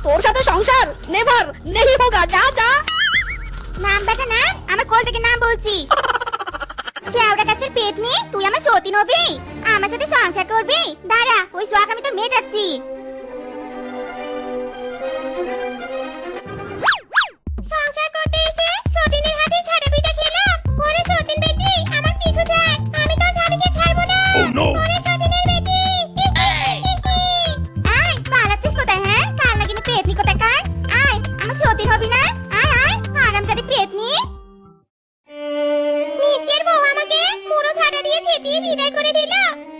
তোর সাথে সংসার নেভার নেহি হোগা, যা যা। নাম বেটা না, আমার কোল থেকে নাম বলছি। শেওড়া গাছের পেট নিয়ে তুই আমার সতীন হবি, আমার সাথে সংসার করবি? দাঁড়া, ওই সোয়াক আমি তোর মেটাচ্ছি। সংসার করতে এসে সতীনের হাতে ছাড়া পিঠা খেলাম। ওরে সতীন বেটি, আমার পিছু ছাড়, আমি তোর স্বামীকে ছাড়বো না। ওরে সতীনের বেটি, আয় পালাচ্ছিস কোথায়? হ্যাঁ, কাল নাকি পেটনি কোথায় কার? আয়, আমার সতীন হবি না? আয় আয়, আরামজাদি পেটনি। মিজকের বউ আমাকে পুরো ছাটা দিয়ে ছিটিয়ে বিদায় করে দিল।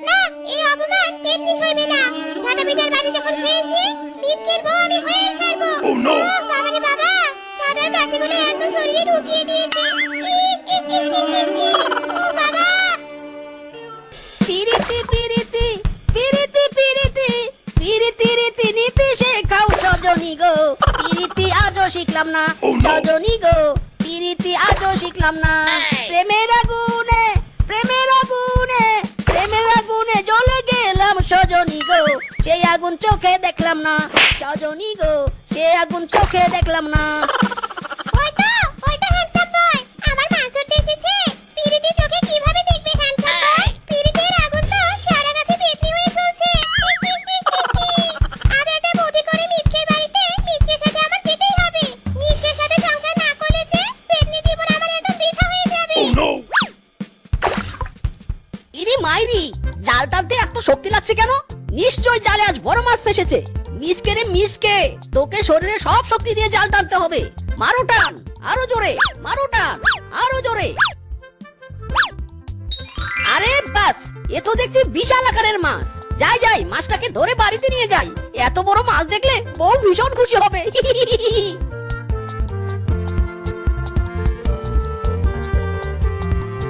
না, এই অপমান পেটনি সইবে না। ছাটা পিঠার বাড়ি যখন খেয়েছি, মিজকের বউ আমি হয়ে ছাড়বো। বাবা রে বাবা, ছাটার কাঠিগুলো একদম শরীরে ঢুকিয়ে দিয়েছে। ও বাবা! পিরিতি পিরিতি পিরিতি পিরিতি পিরিতি রীতি নীতি শেখাও সজনী গো, পিরিতি আজও শিখলাম না সজনী গো, পিরিতি আজও শিখলাম না। প্রেমের আগুনে প্রেমের আগুনে প্রেমের আগুনে জ্বলে গেলাম সজনী গো, সেই আগুন চোখে দেখলাম না সজনী গো, সেই আগুন চোখে দেখলাম না। ওই তো হ্যান্ডসাম বয়, আমার মাছ ধরতে এসেছে। পিরিতি চোখে কিভাবে দেখবে হ্যান্ডসাম বয়? পিরিতির আগুন তো শেওড়া গাছে পেটনি হয়ে চলছে। আজ একটা বুদ্ধি করে মিজকের বাড়িতে মিজকের সাথে আমার যেতেই হবে। মিজকের সাথে সংসার না করলে যে পেটনি জীবন আমার একদম বৃথা হয়ে যাবে। ইরি মাইরি, জাল টানতে এত শক্তি লাগছে কেন? নিশ্চয় জালে আজ বড় মাছ ফেসেছে। মিসকে রে মিসকে, তোকে শরীরে সব শক্তি দিয়ে জাল টানতে হবে। মারো টান, আরো জোরে মারো টান, আরো জোরে। আরে বাস, এ তো দেখছি বিশাল আকারের মাছ। যাই যাই, মাছটাকে ধরে বাড়িতে নিয়ে যাই। এত বড় মাছ দেখলে বউ ভীষণ খুশি হবে।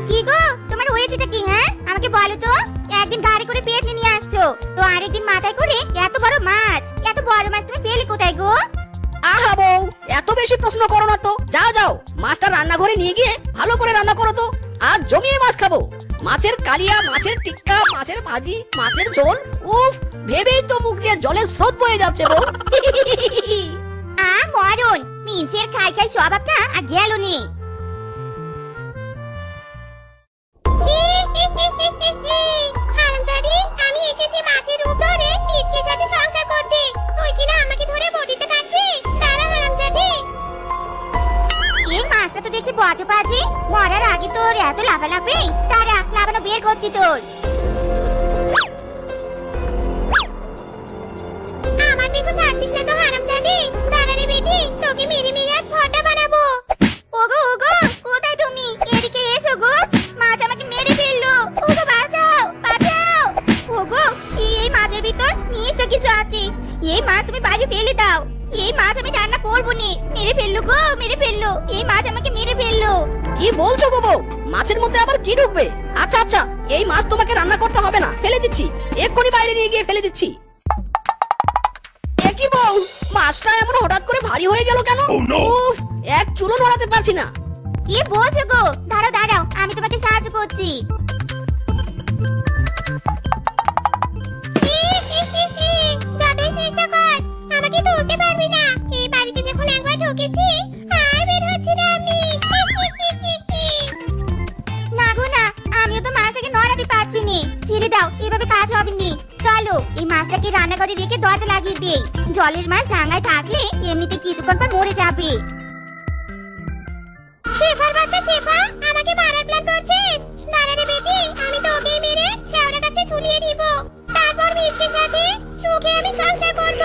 কি গো, তোমার হয়েছেটা কি? হ্যাঁ, আমাকে বলো তো। একদিন গাড়ি করে পেটনি নিয়ে আসছো, তো আরেকদিন মাথায় করে এত বড় মাছ। এত বড় মাছ তুমি পেলে কোথায় গো? আহা বউ, এত বেশি প্রশ্ন করো না তো। যাও যাও, মাছটা রান্নাঘরে নিয়ে গিয়ে ভালো করে রান্না করো তো। আজ জমিয়ে মাছ খাবো। মাছের কালিয়া, মাছের টিক্কা, মাছের ভাজি, মাছের ঝোল, উফ, ভেবেই তো মুখ দিয়ে জলের স্রোত বয়ে যাচ্ছে বউ। মরণ, মিঞ্চের খাই খাই স্বভাবটা আর গেল নি। হারামজাদি, আমি এসেছি মাছের রূপ ধরে মিজকের সাথে সংসার করতে। তুই কি না আমাকে ধরে বটিতে কাটবি? দাঁড়া হারামজাদি। এই মাছটা তো দেখছি বড় বাজে। মরার আগে তোর এত লাফালাফি। দাঁড়া, লাফানো বের করছি তোর। আমার পিছু ছাড়ছিস না তো হারামজাদি? দাঁড়া রে বেটি, তোকে মেরে মেরে আজ ভর্তা বানাবো। ওগো ওগো, কোথায় তুমি? এদিকে এসো গো, মাছ আমাকে মেরে ফেললো। ওগো বাঁচাও বাঁচাও। ওগো, এই মাছের ভিতর নিশ্চয় কিছু আছে। এই মাছ তুমি বাইরে ফেলে দাও। এই মাছ আমি রান্না করবো নি। মেরে ফেললো গো, মেরে ফেললো। এই মাছ আমাকে মেরে ফেললো। কি বলছো গো বউ? মাছের মধ্যে আবার কি ঢুকবে? আচ্ছা আচ্ছা, এই মাছ তোমাকে রান্না করতে হবে না, ফেলে দিচ্ছি। এক্ষুনি বাইরে নিয়ে গিয়ে ফেলে দিচ্ছি। কি বউ, মাছটা এমন হঠাৎ করে ভারী হয়ে গেল কেন? উফ, এক চুলো নড়াতে পারছি না। কি বলছো গো? দাঁড়াও দাঁড়াও, আমি তোমাকে সাহায্য করছি। যতই চেষ্টা কর, আমাকে তুলতে পারবি না। এই বাড়িতে যখন একবার ঢুকেছি, আর বের হচ্ছি না আমি। না গো না, আমিও তো মাছটাকে নড়াতে পারছি নি। ছেড়ে দাও, এভাবে কাজ হবে নি। চলো, এই মাছটাকে রান্না করে রেখে দরজা লাগিয়ে দেই। জলের মাছ ডাঙায় থাকলে এমনিতে কিছুক্ষণ পর মরে যাবে। শেফার বাচ্চা শেফা, আমাকে মারার প্ল্যান করছিস? দাঁড়া রে বেটি, আমি তোকেই মেরে শেওড়া গাছে ঝুলিয়ে দিব। তারপর মিজকের সাথে সুখে আমি সংসার করব।